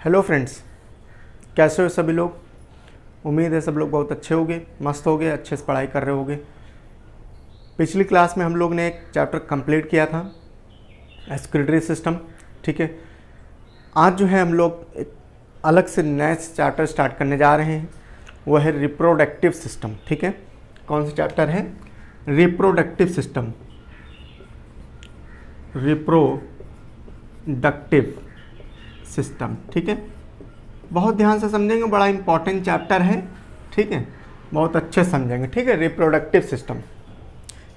Hello friends, कैसे हो सभी लोग। उम्मीद है सब लोग बहुत अच्छे होंगे, मस्त होंगे, अच्छे से पढ़ाई कर रहे होंगे। पिछली क्लास में हम लोग ने एक चैप्टर कंप्लीट किया था, एस्क्रिटरी सिस्टम। ठीक है, आज जो है हम लोग एक अलग से नया चैप्टर स्टार्ट करने जा रहे हैं, वो है रिप्रोडक्टिव सिस्टम। ठीक है, कौन सा चैप्टर है? Reproductive system. Reproductive system. ठीक है, बहुत ध्यान से समझेंगे, बड़ा इंपॉर्टेंट चैप्टर है। ठीक है, बहुत अच्छे समझेंगे। ठीक है, रिप्रोडक्टिव सिस्टम।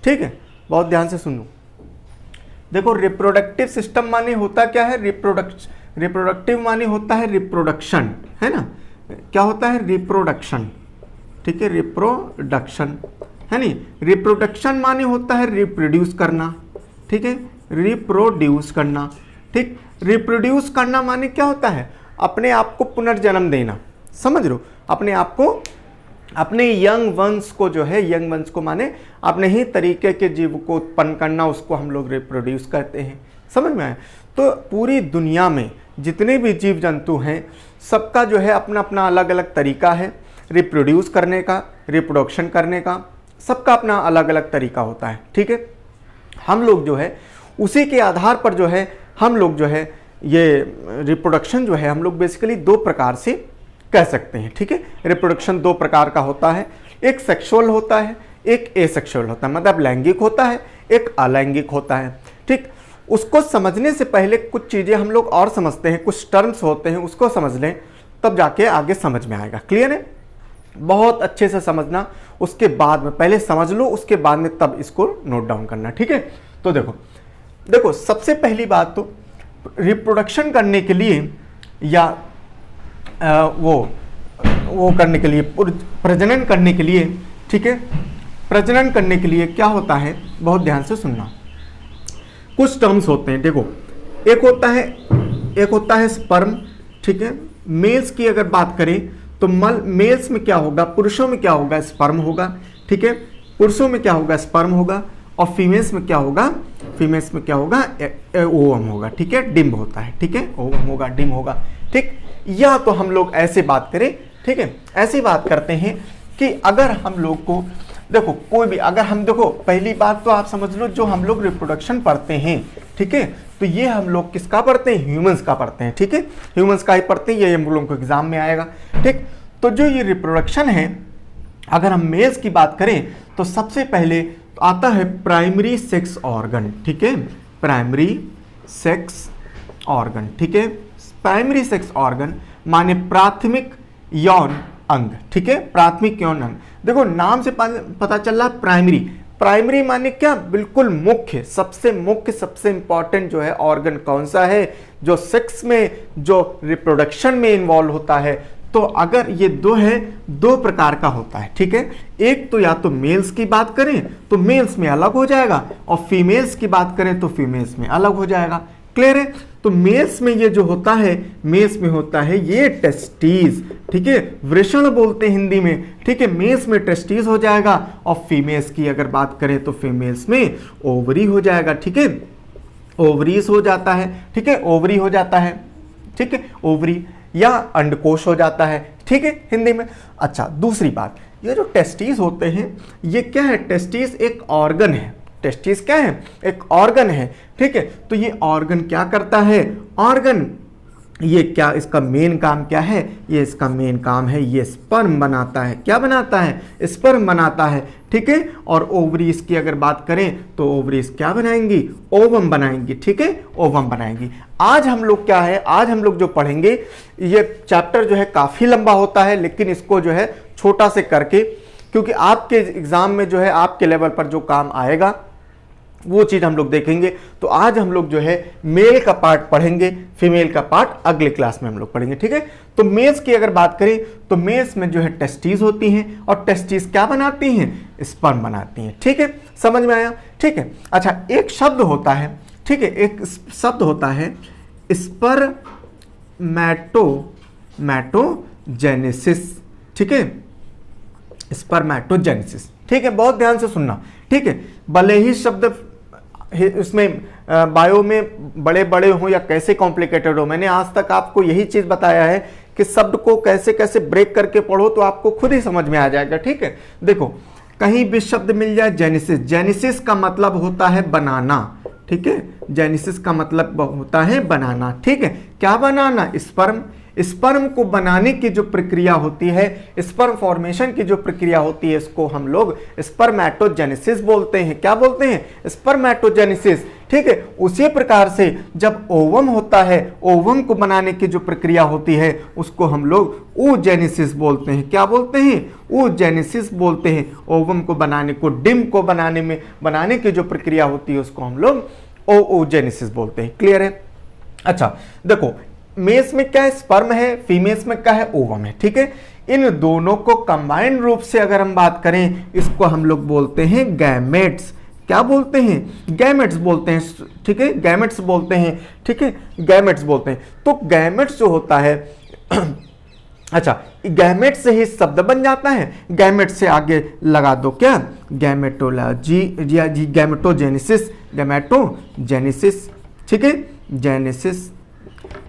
ठीक है, बहुत ध्यान से सुनो। देखो, रिप्रोडक्टिव सिस्टम माने होता क्या है? रिप्रोडक्टिव माने होता है रिप्रोडक्शन, है ना। क्या होता है? रिप्रोडक्शन। ठीक है, रिप्रोडक्शन है नी। रिप्रोडक्शन माने होता है रिप्रोड्यूस करना। ठीक है, रिप्रोड्यूस करना। ठीक, रिप्रोड्यूस करना माने क्या होता है? अपने आप को पुनर्जन्म देना। समझ रहे हो? अपने आप को, अपने यंग वंश को जो है, यंग वंश को माने अपने ही तरीके के जीव को उत्पन्न करना, उसको हम लोग रिप्रोड्यूस कहते हैं। समझ में आए? तो पूरी दुनिया में जितने भी जीव जंतु हैं, सबका जो है अपना अपना अलग अलग तरीका है रिप्रोड्यूस करने का, रिप्रोडक्शन करने का। सबका अपना अलग अलग तरीका होता है। ठीक है, हम लोग जो है उसी के आधार पर जो है हम लोग जो है ये रिप्रोडक्शन जो है हम लोग बेसिकली दो प्रकार से कह सकते हैं। ठीक है, रिप्रोडक्शन दो प्रकार का होता है, एक सेक्सुअल होता है, एक एसेक्सुअल होता है। मतलब लैंगिक होता है, एक अलैंगिक होता है। ठीक, उसको समझने से पहले कुछ चीज़ें हम लोग और समझते हैं, कुछ टर्म्स होते हैं, उसको समझ लें, तब जाके आगे समझ में आएगा। क्लियर है? बहुत अच्छे से समझना, उसके बाद में पहले समझ लो, उसके बाद में तब इसको नोट डाउन करना। ठीक है, तो देखो सबसे पहली बात तो रिप्रोडक्शन करने के लिए या वो करने के लिए, प्रजनन करने के लिए, ठीक है, प्रजनन करने के लिए क्या होता है, बहुत ध्यान से सुनना। कुछ टर्म्स होते हैं। देखो, एक होता है स्पर्म। ठीक है, मेल्स की अगर बात करें तो मेल्स में क्या होगा, पुरुषों में क्या होगा, स्पर्म होगा। ठीक है, पुरुषों में क्या होगा, स्पर्म होगा। और फीमेल्स में क्या होगा, ओवम होगा। ठीक है, डिम्ब होता है। ठीक है, ओवम होगा, डिम्ब होगा। ठीक, या तो हम लोग ऐसे बात करें, ठीक है, ऐसी बात करते हैं कि अगर हम लोग को देखो कोई भी, अगर हम देखो, पहली बात तो आप समझ लो, जो हम लोग रिप्रोडक्शन पढ़ते हैं, ठीक है, तो ये हम लोग किसका पढ़ते हैं? ह्यूमंस का पढ़ते हैं। ठीक है, ह्यूमंस का ही पढ़ते हैं, ये हम लोगों को एग्जाम में आएगा। ठीक, तो जो ये रिप्रोडक्शन है, अगर हम मेल्स की बात करें तो सबसे पहले आता है प्राइमरी सेक्स ऑर्गन। ठीक है, प्राइमरी सेक्स ऑर्गन। ठीक है, प्राइमरी सेक्स ऑर्गन माने प्राथमिक यौन अंग। ठीक है, प्राथमिक यौन अंग। देखो, नाम से पता चल रहा है प्राइमरी। प्राइमरी माने क्या? बिल्कुल मुख्य, सबसे इंपॉर्टेंट जो है ऑर्गन कौन सा है, जो सेक्स में, जो रिप्रोडक्शन में इन्वॉल्व होता है। तो अगर ये दो है, दो प्रकार का होता है। ठीक है, एक तो या तो मेल्स की बात करें तो मेल्स में अलग हो जाएगा, और फीमेल्स की बात करें तो फीमेल्स में अलग हो जाएगा। क्लियर है? तो मेल्स में ये जो होता है, मेल्स में होता है ये टेस्टीज। ठीक है, वृषण बोलते हैं हिंदी में। ठीक है, मेल्स में टेस्टीज हो जाएगा, और फीमेल्स की अगर बात करें तो फीमेल्स में ओवरी हो जाएगा। ठीक है, ओवरीज हो जाता है। ठीक है, ओवरी हो जाता है। ठीक है, ओवरी या अंडकोश हो जाता है। ठीक है, हिंदी में। अच्छा, दूसरी बात, ये जो टेस्टीज होते हैं, ये क्या है? टेस्टीज एक ऑर्गन है। टेस्टीज क्या है? एक ऑर्गन है। ठीक है, तो ये ऑर्गन क्या करता है? ऑर्गन ये क्या, इसका मेन काम क्या है? ये इसका मेन काम है, ये स्पर्म बनाता है। क्या बनाता है? स्पर्म बनाता है। ठीक है, और ओवरीज की अगर बात करें तो ओवरीज क्या बनाएंगी? ओवम बनाएंगी। ठीक है, ओवम बनाएंगी। आज हम लोग क्या है, आज हम लोग जो पढ़ेंगे, ये चैप्टर जो है काफ़ी लंबा होता है, लेकिन इसको जो है छोटा से करके, क्योंकि आपके एग्ज़ाम में जो है आपके लेवल पर जो काम आएगा वो चीज़ हम लोग देखेंगे। तो आज हम लोग जो है मेल का पार्ट पढ़ेंगे, फीमेल का पार्ट अगले क्लास में हम लोग पढ़ेंगे। ठीक है, तो मेल्स की अगर बात करें तो मेल्स में जो है टेस्टीज होती हैं, और टेस्टीज क्या बनाती हैं? स्पर्म बनाती हैं। ठीक है, समझ में आया? ठीक है, अच्छा, एक शब्द होता है, ठीक है, एक शब्द होता है स्पर्मैटोजेनेसिस। ठीक है, स्पर्मैटोजेनेसिस। ठीक है, बहुत ध्यान से सुनना। ठीक है, भले ही शब्द इसमें बायो में बड़े बड़े हो या कैसे कॉम्प्लिकेटेड हो, मैंने आज तक आपको यही चीज बताया है कि शब्द को कैसे कैसे ब्रेक करके पढ़ो तो आपको खुद ही समझ में आ जाएगा। ठीक है, देखो कहीं भी शब्द मिल जाए जेनेसिस, जेनेसिस का मतलब होता है बनाना। ठीक है, जेनेसिस का मतलब होता है बनाना। ठीक है, क्या बनाना? स्पर्म। स्पर्म को बनाने की जो प्रक्रिया होती है, स्पर्म फॉर्मेशन की जो प्रक्रिया होती है, इसको हम लोग स्पर्मेटोजेनेसिस बोलते हैं। क्या बोलते हैं? स्पर्मेटोजेनेसिस। ठीक है, उसी प्रकार से जब ओवम होता है, ओवम को बनाने की जो प्रक्रिया होती है उसको हम लोग oogenesis बोलते हैं। क्या बोलते हैं? oogenesis बोलते हैं। ओवम को बनाने को, डिम को बनाने की जो प्रक्रिया होती है उसको हम लोग oogenesis बोलते हैं। क्लियर है? अच्छा देखो, मेल्स में क्या है? स्पर्म है, फीमेल्स में क्या है? ओवम है। ठीक है, इन दोनों को कंबाइंड रूप से अगर हम बात करें, इसको हम लोग बोलते हैं गैमेट्स। क्या बोलते हैं? गैमेट्स बोलते हैं। ठीक है, गैमेट्स बोलते हैं। ठीक है, गैमेट्स बोलते हैं। तो गैमेट्स जो होता है अच्छा, गैमेट से ही शब्द बन जाता है। गैमेट से आगे लगा दो क्या? गैमेटोलॉजी या गैमेटोजेनेसिस, गैमेटोजेनेसिस। ठीक है, जेनेसिस।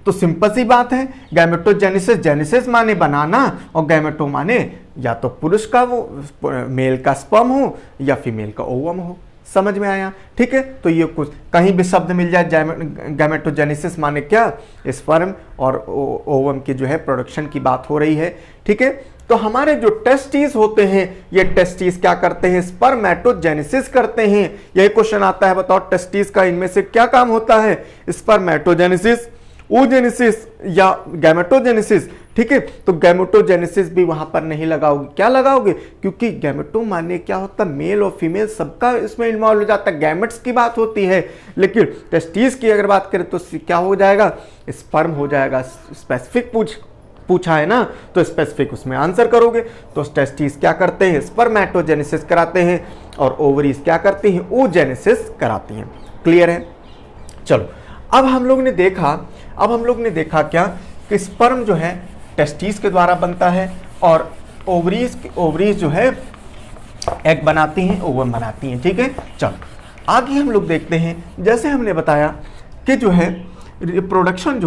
तो सिंपल सी बात है, गैमेटोजेनेसिस, जेनेसिस माने बनाना और गैमेटो माने या तो पुरुष का वो मेल का स्पर्म हो या फीमेल का ओवम हो। समझ में आया? ठीक है, तो ये कुछ कहीं भी शब्द मिल जाए, गैमेटोजेनेसिस माने क्या? स्पर्म और ओवम की जो है प्रोडक्शन की बात हो रही है। ठीक है, तो हमारे जो टेस्टिस होते हैं, ये टेस्टिस क्या करते हैं? स्पर्मेटोजेनेसिस करते हैं। यही क्वेश्चन आता है, बताओ टेस्टिस का इनमें से क्या काम होता है? स्पर्मेटोजेनेसिस, oogenesis या गैमेटोजेनेसिस। ठीक है, तो गैमेटोजेनेसिस भी वहां पर नहीं लगाओगे। क्या लगाओगे? क्योंकि गैमेटो माने क्या होता है? मेल और फीमेल सबका इसमें इन्वॉल्व हो जाता है, गैमेट्स की बात होती है। लेकिन टेस्टिस की अगर बात करें तो क्या हो जाएगा? स्पर्म हो जाएगा। स्पेसिफिक पूछा है ना, तो स्पेसिफिक उसमें आंसर करोगे। तो टेस्टिस क्या करते हैं? स्पर्मेटोजेनेसिस कराते हैं और ओवरीज क्या करती हैं? oogenesis कराती हैं। क्लियर है? चलो, अब हम लोग ने देखा क्या कि स्पर्म जो है टेस्टिस के द्वारा बनता है और ओवरीज जो है एग बनाती हैं, ओवम बनाती हैं। ठीक है, चलो आगे हम लोग देखते हैं। जैसे हमने बताया कि जो है रिप्रोडक्शन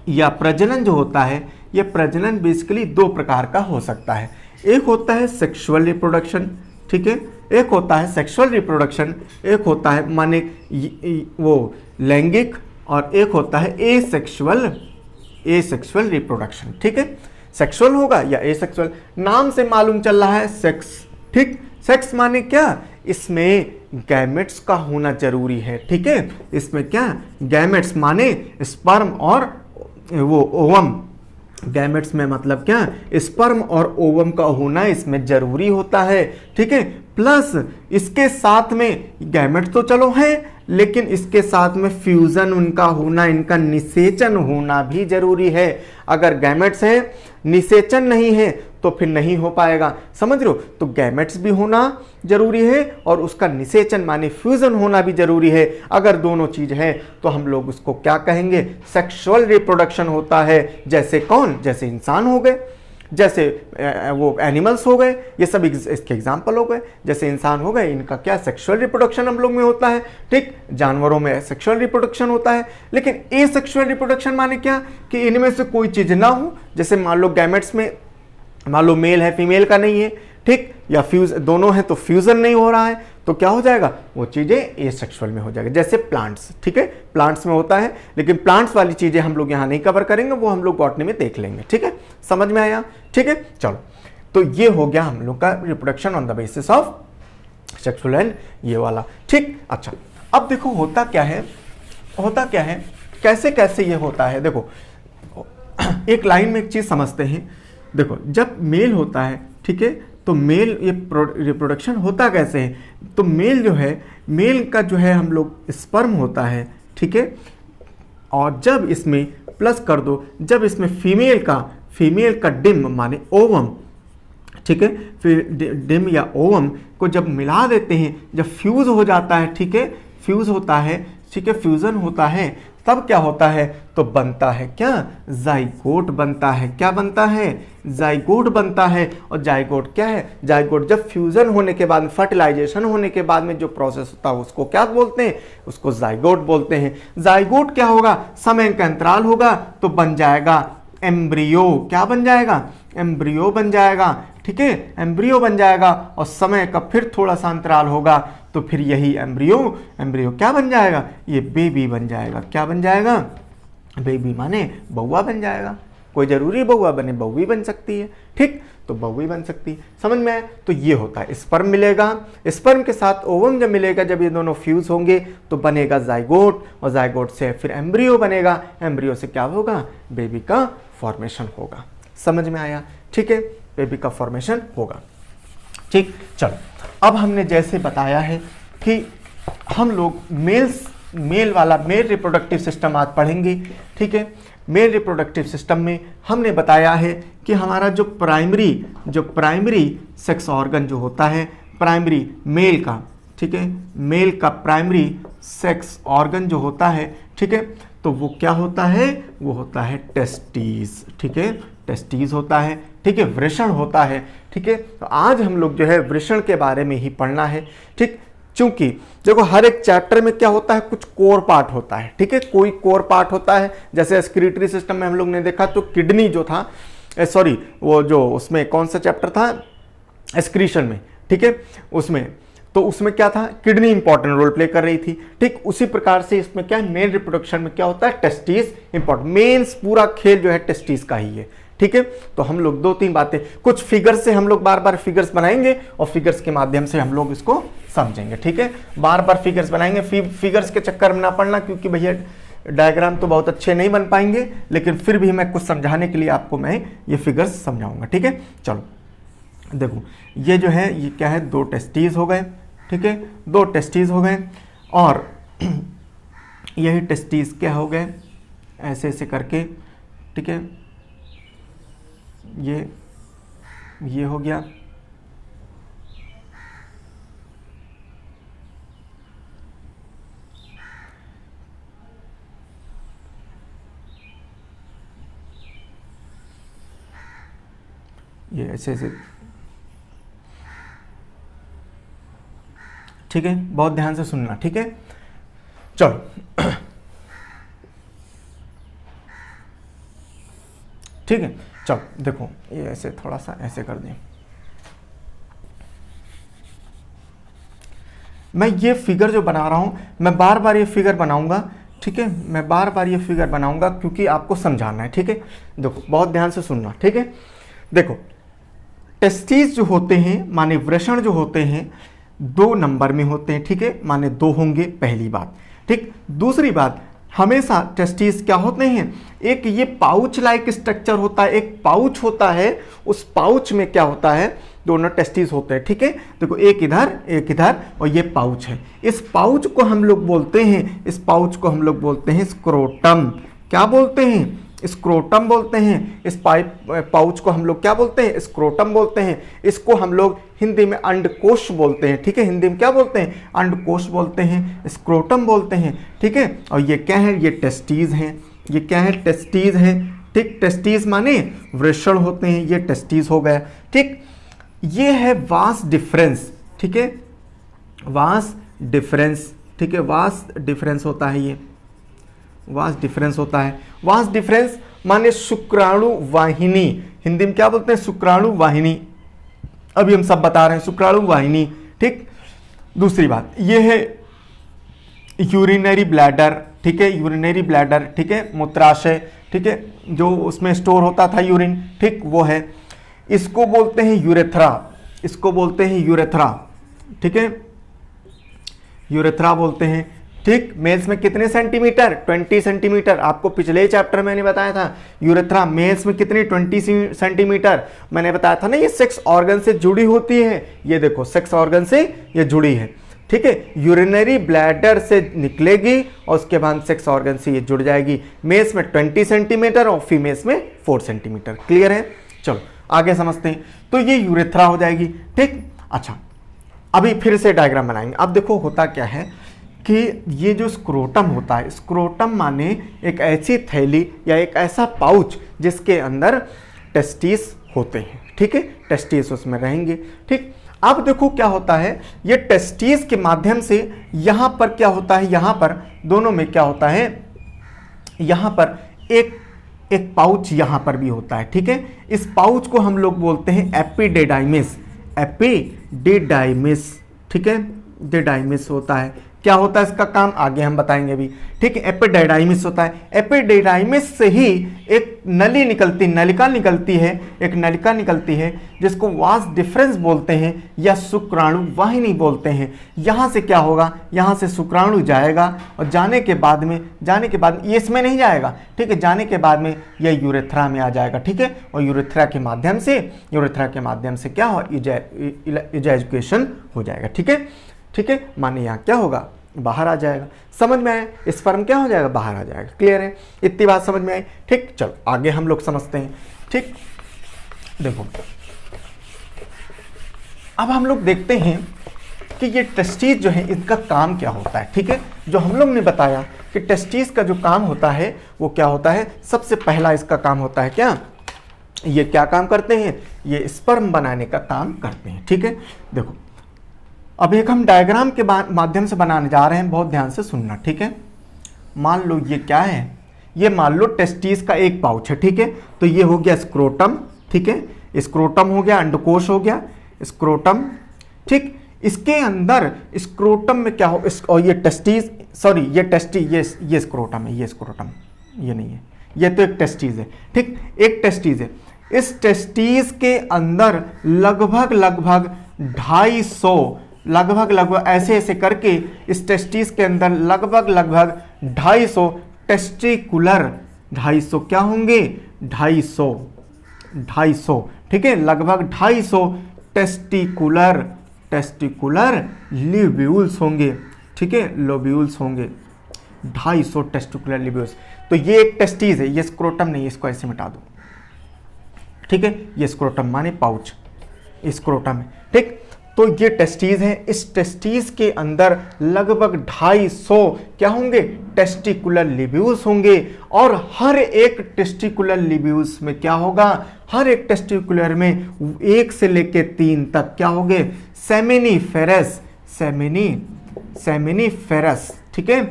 या प्रजनन जो होता है, ये प्रजनन बेसिकली दो प्रकार का हो सकता है। एक होता है सेक्सुअल रिप्रोडक्शन। ठीक है, एक होता है सेक्सुअल रिप्रोडक्शन, एक होता है माने वो लैंगिक, और एक होता है एसेक्सुअल रिप्रोडक्शन। ठीक है, सेक्सुअल होगा या एसेक्सुअल, नाम से मालूम चल रहा है सेक्स। ठीक, सेक्स माने क्या? इसमें गैमेट्स का होना जरूरी है। ठीक है, इसमें क्या? गैमेट्स माने स्पर्म और वो ओवम। गैमेट्स में मतलब क्या? स्पर्म और ओवम का होना इसमें जरूरी होता है। ठीक है, प्लस इसके साथ में गैमेट्स तो चलो है, लेकिन इसके साथ में फ्यूजन उनका होना, इनका निषेचन होना भी जरूरी है। अगर गैमेट्स है, निषेचन नहीं है तो फिर नहीं हो पाएगा। समझ रहे हो? तो गैमेट्स भी होना जरूरी है और उसका निषेचन माने फ्यूजन होना भी जरूरी है। अगर दोनों चीज है तो हम लोग उसको क्या कहेंगे? सेक्सुअल रिप्रोडक्शन होता है। जैसे कौन? जैसे इंसान हो गए, जैसे वो एनिमल्स हो गए, ये सब इसके एग्जाम्पल हो गए। जैसे इंसान हो गए, इनका क्या? सेक्सुअल रिप्रोडक्शन हम लोग में होता है। ठीक, जानवरों में सेक्सुअल रिप्रोडक्शन होता है। लेकिन एसेक्सुअल रिप्रोडक्शन माने क्या? कि इनमें से कोई चीज ना हो। जैसे मान लो गैमेट्स में मान लो मेल है, फीमेल का नहीं है। ठीक, या दोनों है तो फ्यूजन नहीं हो रहा है, तो क्या हो जाएगा? वो चीजें एसेक्सुअल में हो जाएगा। जैसे प्लांट्स। ठीक है, प्लांट्स में होता है, लेकिन प्लांट्स वाली चीजें हम लोग यहाँ नहीं कवर करेंगे, वो हम लोग बॉटनी में देख लेंगे। ठीक है, समझ में आया? ठीक है, चलो, तो ये हो गया हम लोग का reproduction on the basis of sexual and ये वाला। ठीक, अच्छा, अब देखो होता क्या है, कैसे कैसे ये होता है। देखो एक लाइन में एक चीज समझते हैं। देखो, जब मेल होता है, ठीक है, तो मेल ये रिप्रोडक्शन होता कैसे है? तो मेल जो है, मेल का जो है हम लोग स्पर्म होता है। ठीक है, और जब इसमें प्लस कर दो, जब इसमें फीमेल का डिम माने ओवम। ठीक है, फिर डिम या ओवम को जब मिला देते हैं, जब फ्यूज हो जाता है, ठीक है, फ्यूज होता है, ठीक है, फ्यूजन होता है, तब क्या होता है, तो बनता है क्या, जाइगोट बनता है। क्या बनता है, जाइगोट बनता है। और जाइगोट क्या है, जाइगोट जब फ्यूजन होने के बाद, फर्टिलाइजेशन होने के बाद में जो प्रोसेस होता है उसको क्या बोलते हैं, उसको जाइगोट बोलते हैं। जाइगोट क्या होगा, समय का अंतराल होगा तो बन जाएगा एम्ब्रियो। क्या बन जाएगा, एम्ब्रियो बन जाएगा। ठीक है, एम्ब्रियो बन जाएगा और समय का फिर थोड़ा सा अंतराल होगा तो फिर यही एम्ब्रियो, एम्ब्रियो क्या बन जाएगा, ये बेबी बन जाएगा। क्या बन जाएगा, बेबी माने बउआ बन जाएगा। कोई जरूरी बउआ बने, बहू भी बन सकती है। ठीक, तो बहू भी बन सकती है। समझ में आए, तो ये होता है स्पर्म मिलेगा, स्पर्म के साथ ओवम जब मिलेगा, जब ये दोनों फ्यूज होंगे तो बनेगा जाइगोट, और जाइगोट से फिर एम्ब्रियो बनेगा, एम्ब्रियो से क्या होगा, बेबी का फॉर्मेशन होगा। समझ में आया, ठीक है, बेबी का फॉर्मेशन होगा। ठीक, चलो अब हमने जैसे बताया है कि हम लोग मेल वाला मेल रिप्रोडक्टिव सिस्टम आज पढ़ेंगे। ठीक है, मेल रिप्रोडक्टिव सिस्टम में हमने बताया है कि हमारा जो प्राइमरी सेक्स ऑर्गन जो होता है, प्राइमरी मेल का, ठीक है, मेल का प्राइमरी सेक्स ऑर्गन जो होता है, ठीक है, तो वो क्या होता है, वो होता है टेस्टिस। ठीक है, टेस्टिस होता है। ठीक है, वृषण होता है। ठीक है, तो आज हम लोग जो है वृषण के बारे में ही पढ़ना है। ठीक, चूंकि देखो हर एक चैप्टर में क्या होता है, कुछ कोर पार्ट होता है। ठीक है, कोई कोर पार्ट होता है। जैसे एक्सक्रीटरी सिस्टम में हम लोग ने देखा तो किडनी जो था, सॉरी वो जो उसमें कौन सा चैप्टर था, एक्सक्रीशन में, ठीक है, उसमें क्या था, किडनी इंपॉर्टेंट रोल प्ले कर रही थी। ठीक, उसी प्रकार से इसमें क्या है, मेल रिप्रोडक्शन में क्या होता है, टेस्टिस इंपॉर्टेंट। मेंस पूरा खेल जो है टेस्टिस का ही है। ठीक है, तो हम लोग दो तीन बातें, कुछ फिगर्स से हम लोग बार बार फिगर्स बनाएंगे और फिगर्स के माध्यम से हम लोग इसको समझेंगे। ठीक है, बार बार फिगर्स बनाएंगे, फिगर्स के चक्कर में ना पड़ना, क्योंकि भैया डायग्राम तो बहुत अच्छे नहीं बन पाएंगे, लेकिन फिर भी मैं कुछ समझाने के लिए आपको मैं ये फिगर्स समझाऊंगा। ठीक है, चलो देखो ये जो है, ये क्या है, दो टेस्टिस हो गए। ठीक है, दो टेस्टिस हो गए और यही टेस्टिस क्या हो गए, ऐसे ऐसे करके। ठीक है, ये हो गया, ये ऐसे ऐसे। ठीक है, बहुत ध्यान से सुनना। ठीक है, चलो ठीक है, चलो देखो ये ऐसे थोड़ा सा ऐसे कर दें। मैं ये फिगर जो बना रहा हूं, मैं बार बार ये फिगर बनाऊंगा। ठीक है, मैं बार बार ये फिगर बनाऊंगा क्योंकि आपको समझाना है। ठीक है, देखो बहुत ध्यान से सुनना। ठीक है, देखो टेस्टिस जो होते हैं, माने वृषण जो होते हैं, 2 नंबर में होते हैं। ठीक है, माने 2 होंगे, पहली बात। ठीक, दूसरी बात, हमेशा टेस्टिस क्या होते हैं, एक ये पाउच लाइक स्ट्रक्चर होता है, एक पाउच होता है, उस पाउच में क्या होता है, दोनों टेस्टिस होते हैं। ठीक है, देखो एक इधर और ये पाउच है। इस पाउच को हम लोग बोलते हैं, इस पाउच को हम लोग बोलते हैं स्क्रोटम। क्या बोलते हैं, स्क्रोटम बोलते हैं। इस पाउच को हम लोग क्या बोलते हैं, स्क्रोटम बोलते हैं। इसको हम लोग हिंदी में अंडकोश बोलते हैं। ठीक है, हिंदी में क्या बोलते हैं, अंडकोश बोलते हैं, स्क्रोटम बोलते हैं। ठीक है, और ये क्या है, ये टेस्टिस हैं। ये क्या है, टेस्टिस हैं। ठीक, टेस्टिस माने वृषण होते हैं, ये टेस्टिस हो गया। ठीक, ये है वास डिफरेंस। ठीक है, वास डिफरेंस। ठीक है, वास डिफरेंस होता है, ये वास डिफरेंस होता है। वास डिफरेंस माने शुक्राणु वाहिनी, हिंदी में क्या बोलते हैं, शुक्राणु वाहिनी। अभी हम सब बता रहे हैं, शुक्राणु वाहिनी। ठीक, दूसरी बात ये है यूरिनरी ब्लैडर। ठीक है, यूरिनरी ब्लैडर। ठीक है, मूत्राशय। ठीक है, जो उसमें स्टोर होता था यूरिन, ठीक वो है। इसको बोलते हैं यूरेथ्रा, इसको बोलते हैं यूरेथ्रा। ठीक है, यूरेथ्रा बोलते हैं। ठीक, मेल्स में कितने सेंटीमीटर, 20 सेंटीमीटर। आपको पिछले ही चैप्टर में मैंने बताया था, यूरेथ्रा मेल्स में कितनी, 20 सेंटीमीटर मैंने बताया था ना। ये सेक्स ऑर्गन से जुड़ी होती है, ये देखो सेक्स ऑर्गन से ये जुड़ी है। ठीक है, यूरिनरी ब्लैडर से निकलेगी और उसके बाद सेक्स ऑर्गन से ये जुड़ जाएगी। मेल्स में 20 सेंटीमीटर और फीमेल्स में 4 सेंटीमीटर। क्लियर है, चलो आगे समझते हैं। तो ये यूरेथ्रा हो जाएगी। ठीक, अच्छा अभी फिर से डायग्राम बनाएंगे। अब देखो होता क्या है कि ये जो स्क्रोटम होता है, स्क्रोटम माने एक ऐसी थैली या एक ऐसा पाउच जिसके अंदर टेस्टिस होते हैं, ठीक है, टेस्टिस उसमें रहेंगे। ठीक, अब देखो क्या होता है, ये टेस्टिस के माध्यम से यहाँ पर क्या होता है, यहाँ पर दोनों में क्या होता है, यहाँ पर एक पाउच यहाँ पर भी होता है, ठीक है। इस पाउच को हम लोग बोलते हैं एपिडिडाइमिस, एपिडिडाइमिस, ठीक है, डिडाइमिस होता है। क्या होता है इसका काम आगे हम बताएंगे अभी, ठीक है। एपिडिडाइमिस होता है, एपिडिडाइमिस से ही एक नली निकलती, नलिका निकलती है, एक नलिका निकलती है जिसको वास डिफरेंस बोलते हैं या शुक्राणु वाहिनी बोलते हैं। यहाँ से क्या होगा, यहाँ से शुक्राणु जाएगा और जाने के बाद ये इसमें नहीं जाएगा, ठीक है, जाने के बाद में यह यूरेथ्रा में आ जाएगा, ठीक है, और यूरेथ्रा के माध्यम से क्या हो, इजैकुलेशन हो जाएगा, ठीक है, ठीक है, माने यहाँ क्या होगा, बाहर आ जाएगा। समझ में आया, स्पर्म क्या हो जाएगा, बाहर आ जाएगा। क्लियर है, इतनी बात समझ में आई। ठीक, चलो आगे हम लोग समझते हैं। ठीक, देखो अब हम लोग देखते हैं कि ये टेस्टिस जो है इनका काम क्या होता है, ठीक है। जो हम लोग ने बताया कि टेस्टिस का जो काम होता है वो क्या होता है, सबसे पहला इसका काम होता है क्या, ये क्या काम करते हैं, ये स्पर्म बनाने का काम करते हैं, ठीक है। देखो अब एक हम डायग्राम के माध्यम से बनाने जा रहे हैं, बहुत ध्यान से सुनना, ठीक है। मान लो ये क्या है, ये मान लो टेस्टिस का एक पाउच है, ठीक है। तो ये हो गया स्क्रोटम, ठीक है, स्क्रोटम हो गया, अंडकोश हो गया, स्क्रोटम, ठीक। इसके अंदर स्क्रोटम में क्या हो, और ये टेस्टिस, सॉरी ये स्क्रोटम है, ये स्क्रोटम, ये नहीं है, ये तो एक टेस्टिस है, ठीक, एक टेस्टिस है। इस टेस्टिस के अंदर लगभग 250, लगभग ऐसे करके इस टेस्टिस के अंदर लगभग 250 टेस्टिकुलर, 250 क्या होंगे, 250, ठीक है, लगभग 250 टेस्टिकुलर लिब्यूल्स होंगे, ठीक है, लोब्यूल्स होंगे, 250 टेस्टिकुलर लिब्यूल्स। तो ये एक टेस्टिस है, ये स्क्रोटम नहीं, इसको ऐसे मिटा दो, ठीक है, ये स्क्रोटम माने पाउच, स्क्रोटम है, ठीक। तो ये टेस्टिस है, इस टेस्टिस के अंदर लगभग 250 क्या होंगे, टेस्टिकुलर लिब्यूल्स होंगे, और हर एक टेस्टिकुलर लिब्यूल्स में क्या होगा, हर एक टेस्टिकुलर में 1 से लेके 3 तक क्या होंगे, सेमिनिफेरस, सेमिनिफेरस, ठीक है,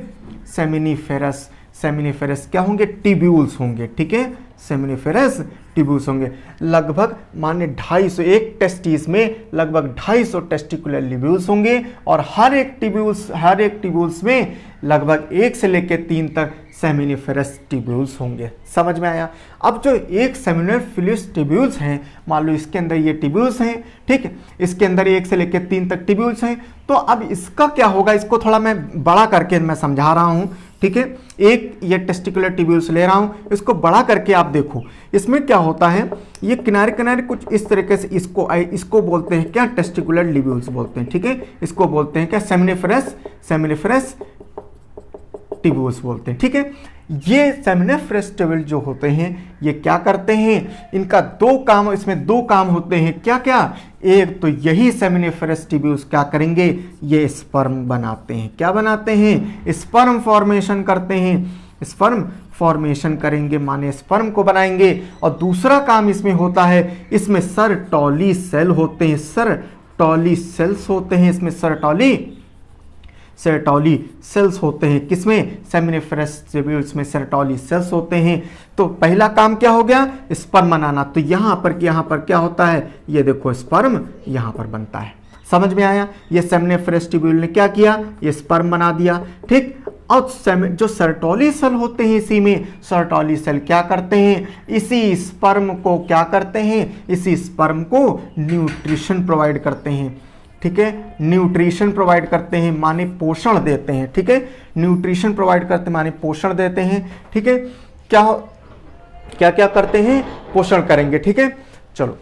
सेमिनिफेरस क्या होंगे, टिब्यूल्स होंगे, ठीक है, सेमिनिफेरस टिब्यूल्स होंगे। लगभग माने 250, एक टेस्टिस में लगभग 250 टेस्टिकुलर लिब्यूल्स होंगे, और हर एक टिब्यूल्स में लगभग 1 से लेकर 3 तक सेमिनिफेरस टिब्यूल्स होंगे। समझ में आया। अब जो एक सेमिनिफेरस टिब्यूल्स हैं, मान लो इसके अंदर ये टिब्यूल्स हैं, ठीक है, इसके अंदर 1 से लेकर 3 तक टिब्यूल्स हैं। तो अब इसका क्या होगा, इसको थोड़ा मैं बड़ा करके मैं समझा रहा हूं, ठीक है। एक ये टेस्टिकुलर टिब्यूल्स ले रहा हूं, इसको बड़ा करके आप देखो, इसमें क्या होता है, ये किनारे किनारे कुछ इस तरीके से, इसको बोलते हैं क्या, टेस्टिकुलर लिब्यूल्स बोलते हैं, ठीक है, इसको बोलते हैं क्या, सेमिनिफेरस टिब्यूल्स बोलते हैं, ठीक है। ये सेमिनिफेरस टिब्यूल जो होते हैं ये क्या करते हैं, इनका 2 काम, इसमें 2 काम होते हैं, क्या क्या, एक तो यही सेमिनिफेरस टिब्यूल्स क्या करेंगे, ये स्पर्म बनाते हैं, क्या बनाते हैं, स्पर्म फॉर्मेशन करते हैं, स्पर्म फॉर्मेशन करेंगे माने स्पर्म को बनाएंगे। और दूसरा काम इसमें होता है, इसमें सरटॉली सेल होते हैं, सरटॉली सेल्स होते हैं, इसमें सेरेटोली सेल्स होते हैं, किसमें, सेमिनिफेरस टिब्यूल्स में सेरेटोली सेल्स होते हैं। तो पहला काम क्या हो गया, स्पर्म बनाना। तो यहाँ पर क्या होता है, ये देखो स्पर्म यहाँ पर बनता है। समझ में आया, ये सेमिनिफेरस टिब्यूल ने क्या किया, ये स्पर्म बना दिया, ठीक। और जो सेरेटोली सेल होते हैं, इसी में सेरेटोली सेल क्या करते हैं, इसी स्पर्म को क्या करते हैं, इसी स्पर्म को न्यूट्रिशन प्रोवाइड करते हैं, ठीक है, न्यूट्रिशन प्रोवाइड करते हैं माने पोषण देते हैं, ठीक है, न्यूट्रिशन प्रोवाइड करते माने पोषण देते हैं, ठीक है। क्या क्या करते हैं, पोषण करेंगे, ठीक है। चलो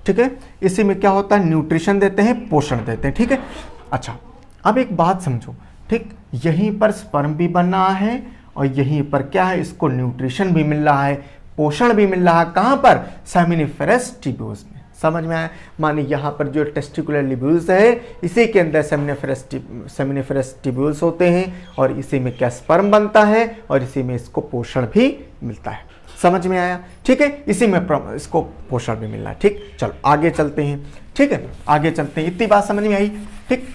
ठीक है, इसी में क्या होता है, न्यूट्रिशन देते हैं, पोषण देते हैं, ठीक है। अच्छा अब एक बात समझो, ठीक, यहीं पर स्पर्म भी बन रहा है और यहीं पर क्या है, इसको न्यूट्रिशन भी मिल रहा है, पोषण भी मिल रहा है, कहां पर, सेमिनिफेरस टिब्यूल्स में। समझ में आया? माने यहाँ पर जो टेस्टिकुलर लिब्यूल्स है इसी के अंदर सेमिनिफरस ट्यूब्यूल्स होते हैं और इसी में क्या स्पर्म बनता है और इसी में इसको पोषण भी मिलता है। समझ में आया? ठीक है, इसी में इसको पोषण भी मिलना है। ठीक, चलो आगे चलते हैं। ठीक है, आगे चलते हैं। इतनी बात समझ में आई? ठीक,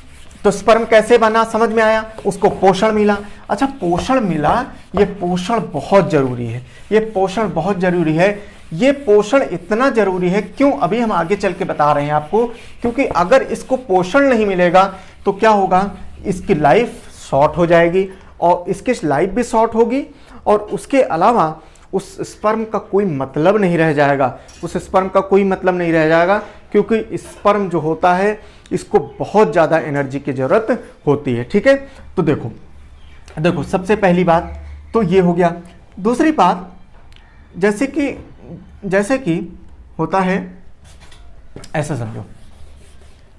तो स्पर्म कैसे बना समझ में आया, उसको पोषण मिला। अच्छा, पोषण मिला, ये पोषण बहुत जरूरी है, ये पोषण बहुत जरूरी है। ये पोषण इतना जरूरी है, क्यों अभी हम आगे चल के बता रहे हैं आपको, क्योंकि अगर इसको पोषण नहीं मिलेगा तो क्या होगा, इसकी लाइफ शॉर्ट हो जाएगी और इसकी लाइफ भी शॉर्ट होगी और उसके अलावा उस स्पर्म का कोई मतलब नहीं रह जाएगा, उस स्पर्म का कोई मतलब नहीं रह जाएगा, क्योंकि स्पर्म जो होता है इसको बहुत ज़्यादा एनर्जी की ज़रूरत होती है। ठीक है, तो देखो सबसे पहली बात तो ये हो गया। दूसरी बात, जैसे कि होता है, ऐसा समझो,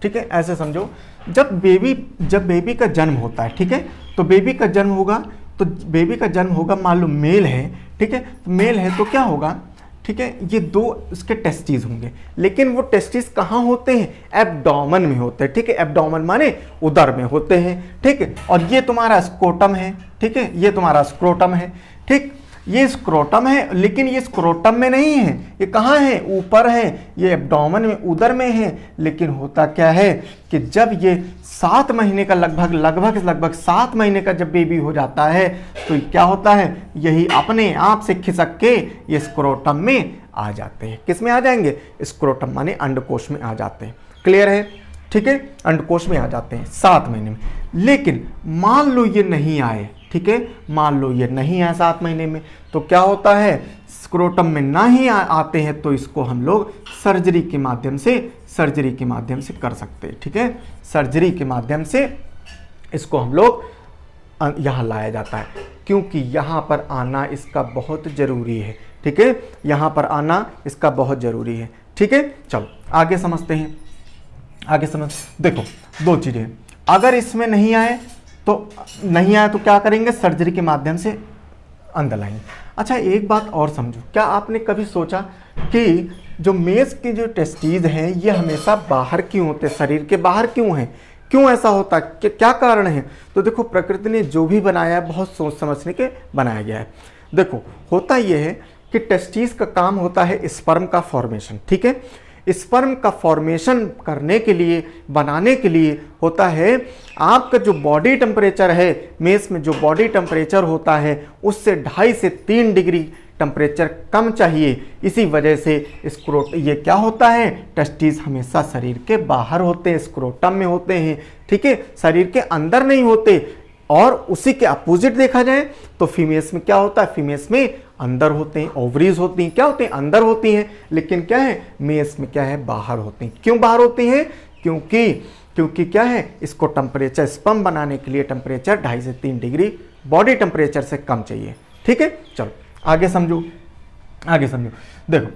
ठीक है, ऐसे समझो, जब बेबी का जन्म होता है, ठीक है, तो बेबी का जन्म होगा, मान लो मेल है, ठीक है, तो मेल है तो क्या होगा, ठीक है, ये दो इसके टेस्टिस होंगे, लेकिन वो टेस्टिस कहाँ होते हैं, एब्डोमेन में होते हैं। ठीक है, एब्डोमेन माने उदर में होते हैं। ठीक है, और ये तुम्हारा स्क्रोटम है, ठीक है, ये तुम्हारा स्क्रोटम है। ठीक, ये स्क्रोटम है, लेकिन ये स्क्रोटम में नहीं है, ये कहाँ है, ऊपर है, ये एब्डोमेन में उदर में है। लेकिन होता क्या है कि जब ये 7 महीने का लगभग 7 महीने का जब बेबी हो जाता है तो क्या होता है, यही अपने आप से खिसक के ये स्क्रोटम में आ जाते हैं। किस में आ जाएंगे, स्क्रोटम माने अंडकोश में आ जाते हैं। क्लियर है? ठीक है, अंडकोश में आ जाते हैं 7 महीने में। लेकिन मान लो ये नहीं आए, ठीक है, मान लो ये नहीं आए 7 महीने में, तो क्या होता है, स्क्रोटम में ना ही आते हैं तो इसको हम लोग सर्जरी के माध्यम से कर सकते हैं। ठीक है, सर्जरी के माध्यम से इसको हम लोग यहाँ लाया जाता है, क्योंकि यहाँ पर आना इसका बहुत ज़रूरी है। ठीक है, यहाँ पर आना इसका बहुत ज़रूरी है। ठीक है, चलो आगे समझते हैं। देखो 2 चीज़ें, अगर इसमें नहीं आए तो क्या करेंगे, सर्जरी के माध्यम से अंदर लाएंगे। अच्छा, एक बात और समझो, क्या आपने कभी सोचा कि जो मेज के जो टेस्टीज हैं ये हमेशा बाहर क्यों होते हैं, शरीर के बाहर क्यों हैं, क्यों ऐसा होता है, क्या कारण है? तो देखो, प्रकृति ने जो भी बनाया है बहुत सोच समझने के बनाया गया है। देखो, होता ये है कि टेस्टीज का काम होता है स्पर्म का फॉर्मेशन। ठीक है, स्पर्म का फॉर्मेशन करने के लिए, बनाने के लिए होता है आपका जो बॉडी टेम्परेचर है, मेस में जो बॉडी टेम्परेचर होता है उससे 2.5 से 3 डिग्री टेम्परेचर कम चाहिए। इसी वजह से ये क्या होता है, टेस्टिस हमेशा शरीर के बाहर होते हैं, स्क्रोटम में होते हैं। ठीक है, शरीर के अंदर नहीं होते। और उसी के अपोजिट देखा जाए तो फीमेल्स में क्या होता है, फीमेल्स में अंदर होते हैं, ओवरीज होती हैं, क्या होते हैं, अंदर होती हैं, लेकिन क्या है, मेल्स में क्या है, बाहर होती हैं। क्यों बाहर होती हैं? क्योंकि क्या है, इसको टेम्परेचर, स्पर्म बनाने के लिए टेम्परेचर 2.5 से 3 डिग्री बॉडी टेम्परेचर से कम चाहिए। ठीक है, चलो आगे समझो। देखो,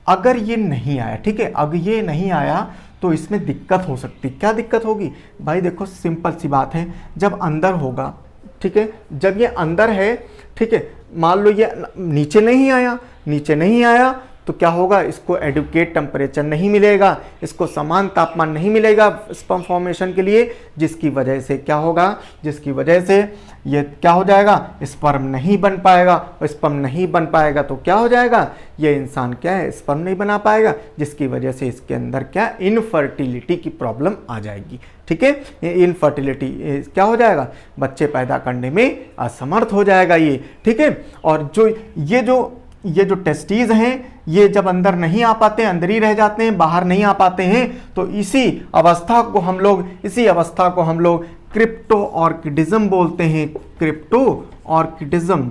अगर ये नहीं आया, ठीक है, अगर ये नहीं आया तो इसमें दिक्कत हो सकती। क्या दिक्कत होगी भाई? देखो, सिंपल सी बात है, जब अंदर होगा, ठीक है, जब ये अंदर है, ठीक है, मान लो ये नीचे नहीं आया तो क्या होगा, इसको एडुकेट टेम्परेचर नहीं मिलेगा, इसको समान तापमान नहीं मिलेगा स्पर्म फॉर्मेशन के लिए, जिसकी वजह से क्या होगा, ये क्या हो जाएगा, स्पर्म नहीं बन पाएगा। और स्पर्म नहीं बन पाएगा तो क्या हो जाएगा, ये इंसान क्या है, स्पर्म नहीं बना पाएगा, जिसकी वजह से इसके अंदर क्या, इनफर्टिलिटी की प्रॉब्लम आ जाएगी। ठीक है, ये इनफर्टिलिटी क्या हो जाएगा, बच्चे पैदा करने में असमर्थ हो जाएगा ये। ठीक है, और ये जो टेस्टीज हैं ये जब अंदर नहीं आ पाते, अंदर ही रह जाते हैं, बाहर नहीं आ पाते हैं, तो इसी अवस्था को हम लोग क्रिप्टो ऑर्किडिज्म बोलते हैं। क्रिप्टो ऑर्किडिज्म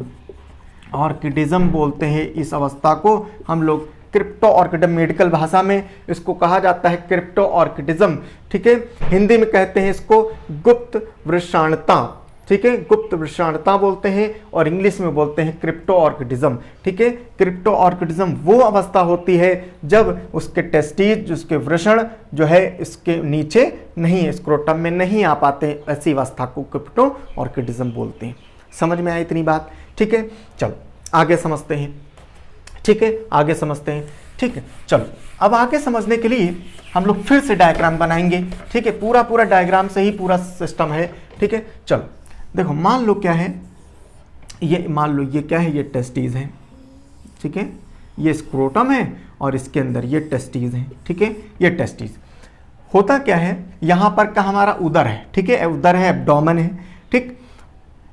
बोलते हैं इस अवस्था को हम लोग। क्रिप्टो ऑर्किडिज्म मेडिकल भाषा में इसको कहा जाता है क्रिप्टो ऑर्किडिज्म। ठीक है, हिंदी में कहते हैं इसको गुप्त वृषणता। ठीक है, गुप्त वृषणता बोलते हैं और इंग्लिश में बोलते हैं क्रिप्टो ऑर्किडिज्म। ठीक है, क्रिप्टो ऑर्किडिज्म वो अवस्था होती है जब उसके टेस्टीज, उसके वृषण जो है इसके नीचे नहीं, स्क्रोटम में नहीं आ पाते, ऐसी अवस्था को क्रिप्टो ऑर्किडिज्म बोलते हैं। समझ में आई इतनी बात? ठीक है, चलो आगे समझते हैं। ठीक है, आगे समझते हैं। ठीक है, चलो अब आगे समझने के लिए हम लोग फिर से डायग्राम बनाएंगे। ठीक है, पूरा पूरा डायग्राम से ही पूरा सिस्टम है। ठीक है, चलो देखो, मान लो क्या है, ये मान लो ये क्या है, ये टेस्टीज है। ठीक है, ये स्क्रोटम है और इसके अंदर ये टेस्टीज है। ठीक है, ये टेस्टीज होता क्या है, यहाँ पर का हमारा उदर है। ठीक है, उदर है, एब्डोमेन है। ठीक,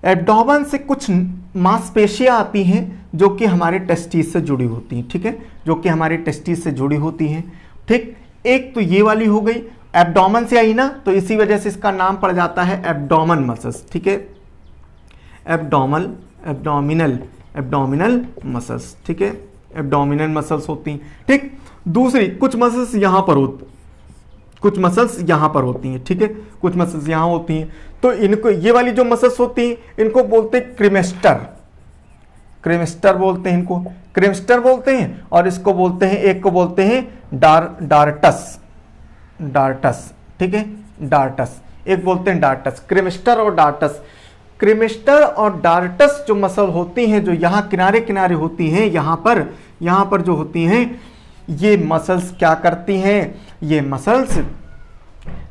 एब्डोमेन से कुछ मांसपेशियाँ आती हैं जो कि हमारे टेस्टीज से जुड़ी होती हैं। ठीक है, जो कि हमारे टेस्टीज से जुड़ी होती हैं। ठीक, एक तो ये वाली हो गई, एब्डोमेन से आई ना, तो इसी वजह से इसका नाम पड़ जाता है एब्डोमेन मसल्स। ठीक है, एब्डोमिनल मसल्स। ठीक है, एब्डोमिनल मसल्स होती हैं। ठीक, दूसरी कुछ मसल्स यहाँ पर होती, कुछ मसल्स यहाँ पर होती हैं। ठीक है, कुछ मसल्स यहाँ होती हैं, तो इनको, ये वाली जो मसल्स होती हैं इनको बोलते हैं क्रिमेस्टर। क्रिमेस्टर बोलते हैं, इनको क्रिमेस्टर बोलते हैं। और इसको बोलते हैं, एक को बोलते हैं डार्टस। ठीक है, डार्टस, एक बोलते हैं डार्टस। क्रिमेस्टर और डार्टस, क्रिमेस्टर और डार्टस जो मसल होती हैं, जो यहाँ किनारे किनारे होती हैं, यहाँ पर जो होती हैं, ये मसल्स क्या करती हैं, ये मसल्स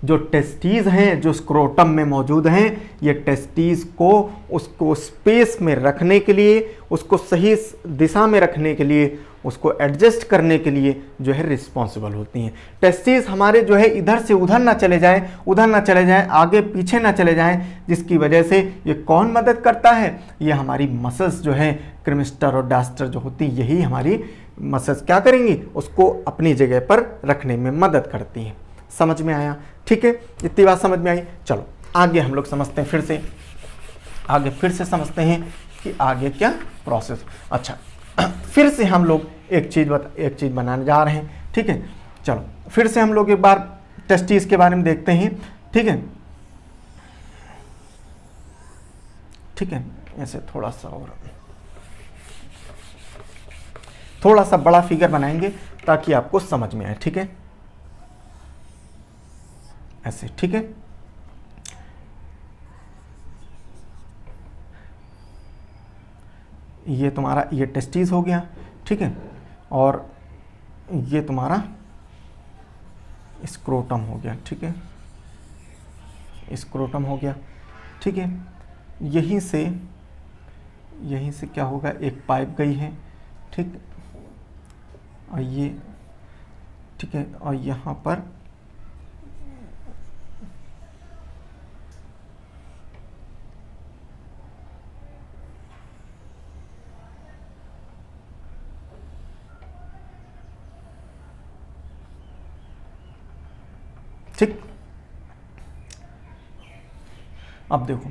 जो टेस्टीज हैं, जो स्क्रोटम में मौजूद हैं, ये टेस्टीज को उसको स्पेस में रखने के लिए, उसको सही दिशा में रखने के लिए, उसको एडजस्ट करने के लिए जो है रिस्पॉन्सिबल होती हैं। टेस्टीज हमारे जो है इधर से उधर ना चले जाएं, आगे पीछे ना चले जाएं, जिसकी वजह से ये कौन मदद करता है, ये हमारी मसल्स जो है क्रिमेस्टर और डास्टर जो होती है, यही हमारी मसल्स क्या करेंगी, उसको अपनी जगह पर रखने में मदद करती हैं। समझ में आया? ठीक है, इतनी बात समझ में आई। चलो आगे हम लोग समझते हैं, फिर से समझते हैं कि आगे क्या प्रोसेस। अच्छा, फिर से हम लोग एक चीज़ बनाने जा रहे हैं। ठीक है, चलो फिर से हम लोग एक बार टेस्टीज के बारे में देखते हैं। ठीक है, ऐसे थोड़ा सा बड़ा फिगर बनाएंगे ताकि आपको समझ में आए। ठीक है, ऐसे। ठीक है, ये तुम्हारा ये टेस्टीज हो गया। ठीक है, और ये तुम्हारा स्क्रोटम हो गया। ठीक है, स्क्रोटम हो गया। ठीक है, यहीं से क्या होगा, एक पाइप गई है। ठीक, और ये, ठीक है, और यहाँ पर ठीक, अब देखो,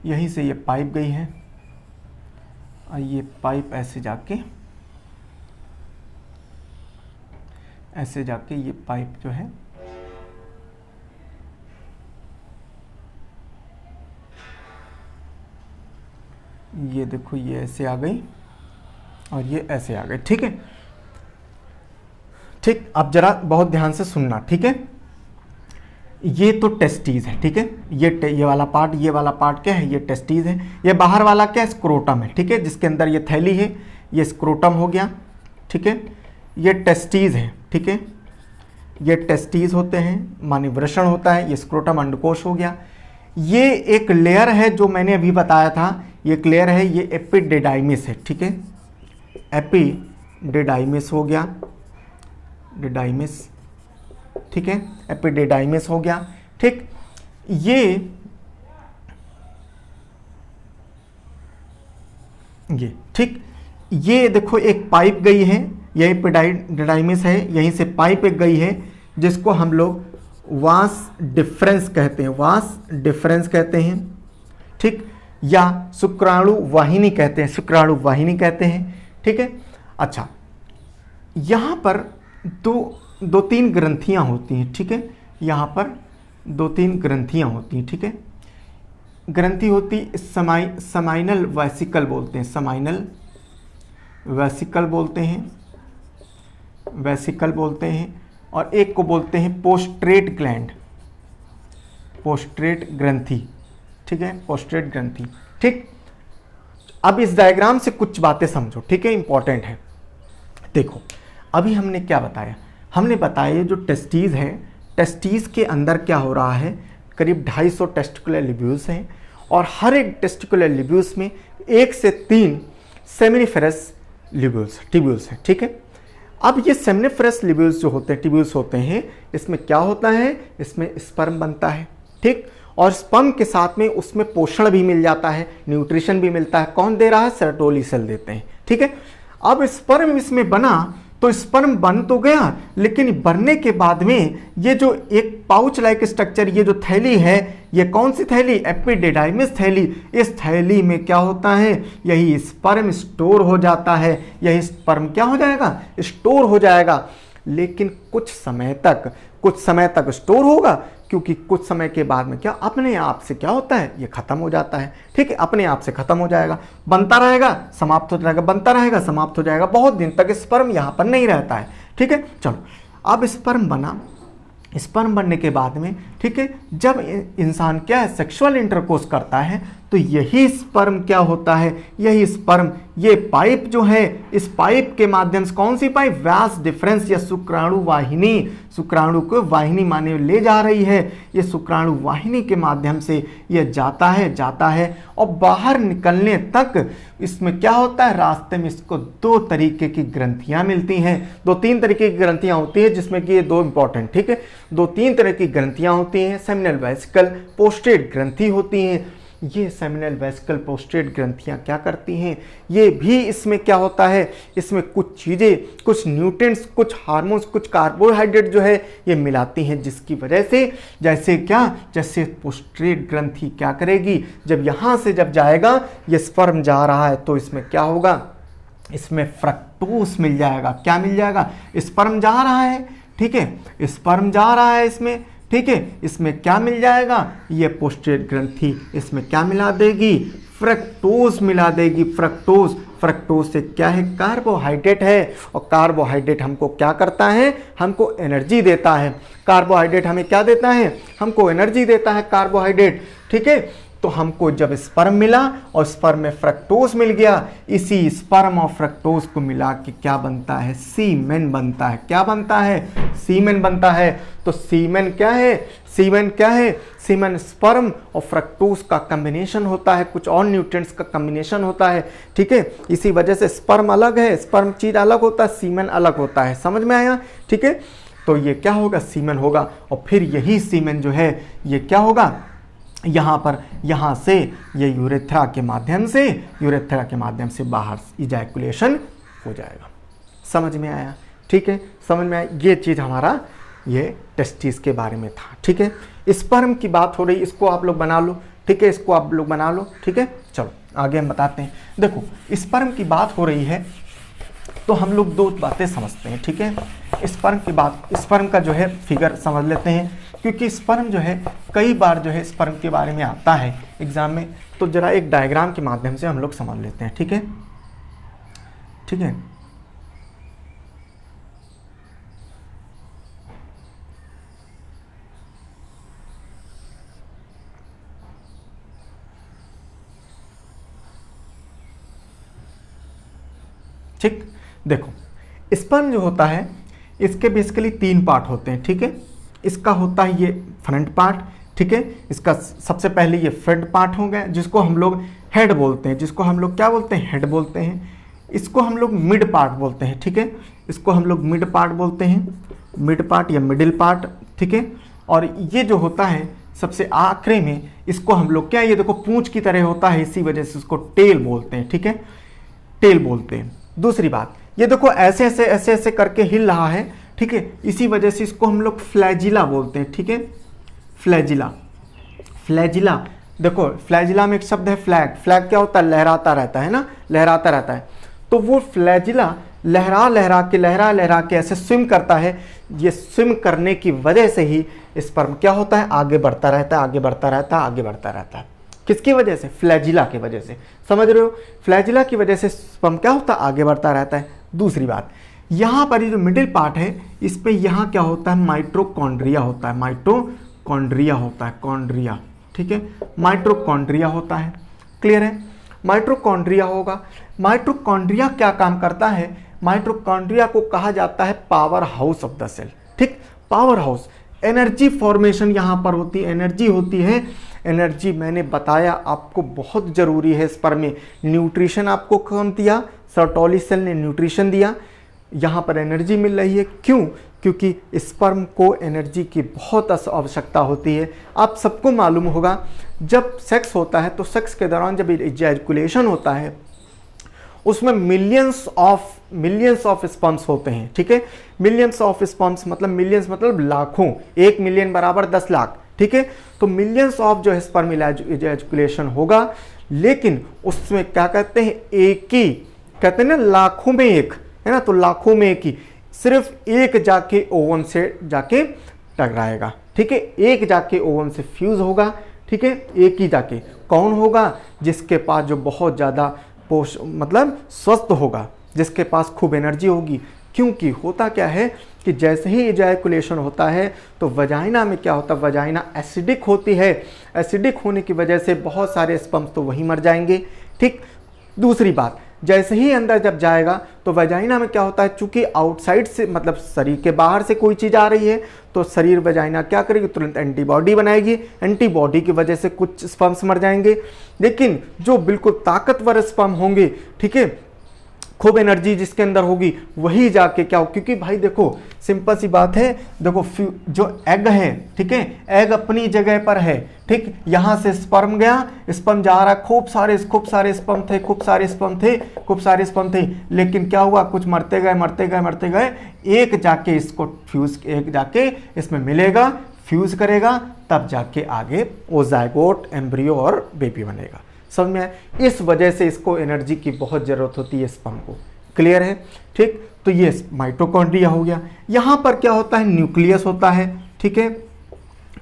यहीं से ये पाइप गई है और ये पाइप ऐसे जाके ये पाइप जो है ये देखो, ये ऐसे आ गई और ये ऐसे आ गई। ठीक है, ठीक, अब जरा बहुत ध्यान से सुनना। ठीक है, ये तो टेस्टीज है। ठीक है, ये वाला पार्ट क्या है, ये टेस्टीज है। ये बाहर वाला क्या है, स्क्रोटम है। ठीक है, जिसके अंदर ये थैली है, ये स्क्रोटम हो गया। ठीक है, ये टेस्टीज है। ठीक है, ये टेस्टीज होते हैं, माने वृषण होता है। ये स्क्रोटम अंडकोश हो गया। ये एक लेयर है जो मैंने अभी बताया था, ये एक लेयर है, ये एपिडिडाइमिस है। ठीक है, एपिडिडाइमिस हो गया, डिडाइमिस। ठीक है, एपिडिडाइमिस हो गया। ठीक, ये ठीक, ये देखो एक पाइप गई है, ये एपिडिडाइमिस है, यहीं से पाइप एक गई है जिसको हम लोग वास डिफरेंस कहते हैं। ठीक, या शुक्राणु वाहिनी कहते हैं। ठीक है, अच्छा, यहाँ पर दो तीन ग्रंथियाँ होती हैं। ठीक है, यहाँ पर 2-3 ग्रंथियाँ होती हैं। ठीक है, ग्रंथि होती समाइनल वेसिकल बोलते हैं, वेसिकल बोलते हैं, और एक को बोलते हैं पोस्ट्रेट ग्रंथि। ठीक है, पोस्ट्रेट ग्रंथि। ठीक, अब इस डायग्राम से कुछ बातें समझो। ठीक है, इंपॉर्टेंट है। देखो, अभी हमने क्या बताया, हमने बताया जो टेस्टीज है, टेस्टीज के अंदर क्या हो रहा है, करीब 250 टेस्टिकुलर लिब्यूल्स हैं और हर एक टेस्टिकुलर लिब्यूल्स में 1 से 3 सेमिनिफेरस लिब्यूल्स टिब्यूल्स हैं, ठीक है। अब ये सेमिनिफेरस लिब्यूल्स जो होते हैं, टिब्यूल्स होते हैं, इसमें क्या होता है, इसमें स्पर्म बनता है, ठीक। और स्पर्म के साथ में उसमें पोषण भी मिल जाता है, न्यूट्रिशन भी मिलता है। कौन दे रहा है, सेरोटोनिन सेल देते हैं, ठीक है। अब स्पर्म इसमें बना तो स्पर्म बन तो गया, लेकिन बनने के बाद में ये जो एक पाउच लाइक स्ट्रक्चर, ये जो थैली है, ये कौन सी थैली, एपिडिडाइमिस थैली। इस थैली में क्या होता है, यही स्पर्म स्टोर हो जाता है, यही स्पर्म क्या हो जाएगा, स्टोर हो जाएगा। लेकिन कुछ समय तक स्टोर होगा, क्योंकि कुछ समय के बाद में क्या अपने आप से क्या होता है, ये खत्म हो जाता है, ठीक है। अपने आप से खत्म हो जाएगा, बनता रहेगा, समाप्त हो जाएगा, बनता रहेगा, समाप्त हो जाएगा। बहुत दिन तक स्पर्म यहाँ पर नहीं रहता है, ठीक है। चलो, अब स्पर्म बना, स्पर्म बनने के बाद में, ठीक है, जब इंसान क्या है, सेक्सुअल इंटरकोर्स करता है, तो यही स्पर्म क्या होता है, यही स्पर्म, ये पाइप जो है, इस पाइप के माध्यम से, कौन सी पाइप, व्यास डिफरेंस या शुक्राणु वाहिनी, शुक्राणु को वाहिनी माने ले जा रही है, ये शुक्राणु वाहिनी के माध्यम से ये जाता है और बाहर निकलने तक इसमें क्या होता है, रास्ते में इसको 2 तरीके की ग्रंथियां मिलती हैं, 2-3 तरीके की ग्रंथियां होती हैं, जिसमें कि ये 2 इंपॉर्टेंट, ठीक है, 2-3 तरह की ग्रंथियां होती हैं। सेमिनल वेसिकल, पोस्टेट ग्रंथि होती हैं। ये सेमिनल वेसिकल, पोस्टेट ग्रंथियां क्या करती हैं, ये भी इसमें क्या होता है, इसमें कुछ चीज़ें, कुछ न्यूट्रिएंट्स, कुछ हार्मोन्स, कुछ कार्बोहाइड्रेट जो है ये मिलाती हैं, जिसकी वजह से जैसे पोस्टेट ग्रंथि क्या करेगी, जब यहाँ से जब जाएगा, ये स्पर्म जा रहा है, तो इसमें क्या होगा, इसमें फ्रक्टोज मिल जाएगा। क्या मिल जाएगा, स्पर्म जा रहा है, ठीक है, स्पर्म जा रहा है इसमें, ठीक है, इसमें क्या मिल जाएगा, ये पोस्टेट ग्रंथि इसमें क्या मिला देगी, फ्रक्टोज मिला देगी। फ्रक्टोज से क्या है, कार्बोहाइड्रेट है, और कार्बोहाइड्रेट हमको क्या करता है, हमको एनर्जी देता है। कार्बोहाइड्रेट हमें क्या देता है, हमको एनर्जी देता है कार्बोहाइड्रेट, ठीक है। तो हमको जब स्पर्म मिला और स्पर्म में फ्रक्टोज मिल गया, इसी स्पर्म और फ्रक्टोज को मिला के क्या बनता है, सीमेन बनता है। क्या बनता है, सीमेन बनता है। तो सीमेन क्या है, सीमेन स्पर्म और फ्रक्टोज का कॉम्बिनेशन होता है, कुछ और न्यूट्रिएंट्स का कॉम्बिनेशन होता है, ठीक है। इसी वजह से स्पर्म अलग है, स्पर्म चीज अलग होता है, सीमेन अलग होता है। समझ में आया, ठीक है। तो ये क्या होगा, सीमेन होगा, और फिर यही सीमेन जो है ये क्या होगा, यहाँ से ये यूरेथ्रा के माध्यम से बाहर इजैकुलेशन हो जाएगा। समझ में आया, ठीक है, समझ में आया। ये चीज़ हमारा ये टेस्टिस के बारे में था, ठीक है। स्पर्म की बात हो रही, इसको आप लोग बना लो, ठीक है, इसको आप लोग बना लो, ठीक है। चलो आगे हम बताते हैं। देखो, स्पर्म की बात हो रही है तो हम लोग 2 बातें समझते हैं, ठीक है। स्पर्म का जो है फिगर समझ लेते हैं, क्योंकि स्पर्म जो है कई बार जो है स्पर्म के बारे में आता है एग्जाम में, तो जरा एक डायग्राम के माध्यम से हम लोग समझ लेते हैं, ठीक है, ठीक है। ठीक, देखो, स्पर्म जो होता है इसके बेसिकली 3 पार्ट होते हैं, ठीक है। इसका होता है ये फ्रंट पार्ट, ठीक है। इसका सबसे पहले ये फ्रंट पार्ट हो गया, जिसको हम लोग हेड बोलते हैं, जिसको हम लोग क्या बोलते हैं, हेड बोलते हैं। इसको हम लोग मिड पार्ट बोलते हैं, ठीक है, इसको हम लोग मिड पार्ट बोलते हैं, मिड पार्ट या मिडिल पार्ट, ठीक है। और ये जो होता है सबसे आखिरी में, इसको हम लोग क्या, ये देखो पूंछ की तरह होता है, इसी वजह से इसको टेल बोलते हैं, ठीक है, टेल बोलते हैं। दूसरी बात, ये देखो ऐसे ऐसे करके हिल रहा है, ठीक है, इसी वजह से इसको हम लोग फ्लैजिला बोलते हैं, ठीक है, फ्लैजिला। देखो, फ्लैजिला में एक शब्द है फ्लैग क्या होता है, लहराता रहता है ना, लहराता रहता है। तो वो फ्लैजिला लहरा के ऐसे स्विम करता है। ये स्विम करने की वजह से ही स्पर्म क्या होता है, आगे बढ़ता रहता है। किसकी वजह से, फ्लैजिला की वजह से। समझ रहे हो, फ्लैजिला की वजह से स्पर्म क्या होता है, आगे बढ़ता रहता है। दूसरी बात, यहाँ पर ये जो मिडिल पार्ट है, इस पे यहाँ क्या होता है, माइटोकॉन्ड्रिया होता है, कॉन्ड्रिया, ठीक है, माइटोकॉन्ड्रिया होता है। क्लियर है, माइटोकॉन्ड्रिया होगा। माइटोकॉन्ड्रिया क्या काम करता है, माइटोकॉन्ड्रिया को कहा जाता है power house of the cell. ठीक, पावर हाउस, एनर्जी फॉर्मेशन यहाँ पर होती है, एनर्जी होती है। एनर्जी मैंने बताया आपको बहुत ज़रूरी है स्पर्म में। न्यूट्रिशन आपको कौन दिया? सर्टोली सेल ने न्यूट्रिशन दिया। यहाँ पर एनर्जी मिल रही है, क्यों? क्योंकि स्पर्म को एनर्जी की बहुत आवश्यकता होती है। आप सबको मालूम होगा जब सेक्स होता है तो सेक्स के दौरान जब इजैकुलेशन होता है उसमें मिलियंस ऑफ स्पर्म्स होते हैं। ठीक है, मिलियंस ऑफ स्पर्म्स मतलब मिलियंस मतलब लाखों, 1 मिलियन बराबर 10 लाख। ठीक है, तो मिलियंस ऑफ जो है स्पर्म इजैकुलेशन होगा, लेकिन उसमें क्या कहते हैं, एक ही कहते हैं ना, लाखों में एक है ना, तो लाखों में एक ही, सिर्फ एक जाके ओवन से जाके टकराएगा। ठीक है, एक जाके ओवन से फ्यूज होगा। ठीक है, एक ही जाके। कौन होगा? जिसके पास जो बहुत ज़्यादा मतलब स्वस्थ होगा, जिसके पास खूब एनर्जी होगी। क्योंकि होता क्या है कि जैसे ही इजैकुलेशन होता है तो वजाइना में क्या होता है, वजाइना एसिडिक होती है। एसिडिक होने की वजह से बहुत सारे स्पर्म्स तो वहीं मर जाएंगे। ठीक, दूसरी बात, जैसे ही अंदर जब जाएगा तो वजाइना में क्या होता है, चूंकि आउटसाइड से मतलब शरीर के बाहर से कोई चीज़ आ रही है तो शरीर वजाइना क्या करेगी, तुरंत एंटीबॉडी बनाएगी। एंटीबॉडी की वजह से कुछ स्पर्म्स मर जाएंगे, लेकिन जो बिल्कुल ताकतवर स्पर्म होंगे, ठीक है, खूब एनर्जी जिसके अंदर होगी, वही जाके क्या हो, क्योंकि भाई देखो सिंपल सी बात है, देखो जो एग है, ठीक है, एग अपनी जगह पर है। ठीक, यहाँ से स्पर्म गया, स्पर्म जा रहा, खूब सारे स्पर्म थे, लेकिन क्या हुआ, कुछ मरते गए, एक जाके इसको फ्यूज, एक जाके इसमें मिलेगा, फ्यूज करेगा, तब जाके आगे वो जायगोट, एम्ब्रियो और बेबी बनेगा। समझ में आया? इस वजह से इसको एनर्जी की बहुत ज़रूरत होती है स्पर्म को। क्लियर है? ठीक, तो ये माइटोकॉन्ड्रिया हो गया। यहाँ पर क्या होता है, न्यूक्लियस होता है। ठीक है,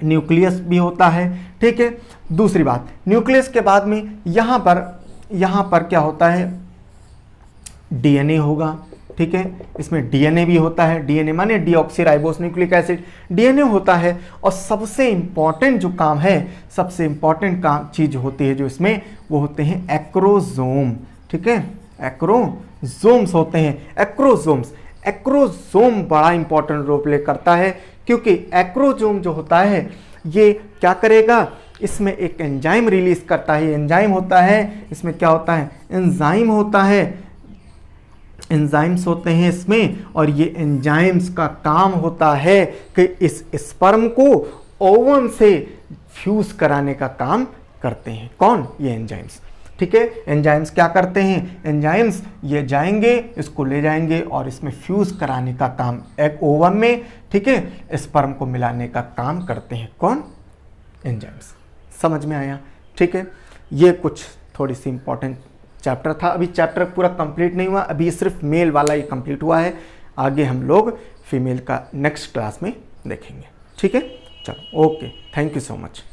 न्यूक्लियस भी होता है। ठीक है, दूसरी बात, न्यूक्लियस के बाद में यहाँ पर क्या होता है, डीएनए होगा। ठीक है, इसमें डीएनए भी होता है। डीएनए माने डीऑक्सीराइबोस न्यूक्लिक एसिड, डीएनए होता है। और सबसे इंपॉर्टेंट जो काम है, सबसे इंपॉर्टेंट काम चीज होती है जो इसमें, वो होते हैं एक्रोसोम। ठीक है, एक्रोसोम्स होते हैं। एक्रोसोम बड़ा इंपॉर्टेंट रोल प्ले करता है, क्योंकि एक्रोसोम जो होता है ये क्या करेगा, इसमें एक एंजाइम रिलीज करता है। एंजाइम होता है, इसमें क्या होता है, एंजाइम होता है, एंजाइम्स होते हैं इसमें। और ये एंजाइम्स का काम होता है कि इस स्पर्म को ओवन से फ्यूज कराने का काम करते हैं। कौन? ये एंजाइम्स। ठीक है, एंजाइम्स क्या करते हैं, एंजाइम्स ये जाएंगे, इसको ले जाएंगे और इसमें फ्यूज कराने का काम एक ओवन में, ठीक है, स्पर्म को मिलाने का काम करते हैं। कौन? एंजाइम्स। समझ में आया? ठीक है, ये कुछ थोड़ी सी इंपॉर्टेंट चैप्टर था। अभी चैप्टर पूरा कंप्लीट नहीं हुआ, अभी सिर्फ मेल वाला ही कंप्लीट हुआ है। आगे हम लोग फीमेल का नेक्स्ट क्लास में देखेंगे। ठीक है, चलो, okay, thank you so much.